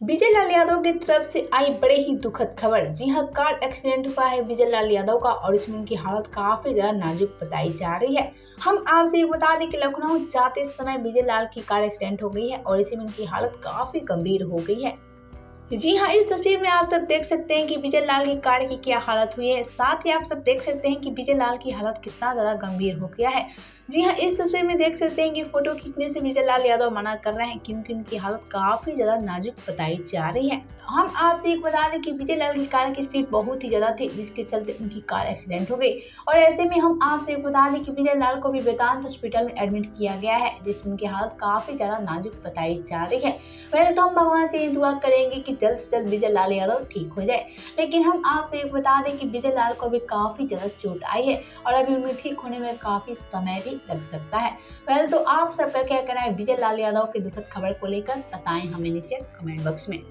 विजय लाल यादव की तरफ से आई बड़े ही दुखद खबर। जी हां, कार एक्सीडेंट हुआ है विजय लाल यादव का और इसमें उनकी हालत काफी ज्यादा नाजुक बताई जा रही है। हम आपसे ये बता दें कि लखनऊ जाते समय विजय लाल की कार एक्सीडेंट हो गई है और इसी में उनकी हालत काफी गंभीर हो गई है। जी हाँ, इस तस्वीर में आप सब देख सकते हैं कि विजय लाल की कार की क्या हालत हुई है। साथ ही आप सब देख सकते हैं कि विजय लाल की हालत कितना ज्यादा गंभीर हो गया है। जी हाँ, इस तस्वीर में देख सकते हैं कि फोटो खींचने से विजय लाल यादव मना कर रहे हैं क्योंकि उनकी हालत काफी ज्यादा नाजुक बताई जा रही है। हम आपसे एक बता दें कि विजय लाल की कार की स्पीड बहुत ही ज्यादा थी जिसके चलते उनकी कार एक्सीडेंट हो गई और ऐसे में हम आपसे एक बता दें कि विजय लाल को भी वेदांत हॉस्पिटल में एडमिट किया गया है जिसमें उनकी हालत काफी ज्यादा नाजुक बताई जा रही है। वैसे तो हम भगवान से ये दुआ करेंगे कि जल्द से जल्द विजय लाल यादव ठीक हो जाए, लेकिन हम आपसे एक बता दें कि विजय लाल को भी काफी ज्यादा चोट आई है और अभी उन्हें ठीक होने में काफी समय भी लग सकता है। वैसे तो आप सबका क्या कहना है विजय लाल यादव की दुखद खबर को लेकर, बताएं हमें नीचे कमेंट बॉक्स में।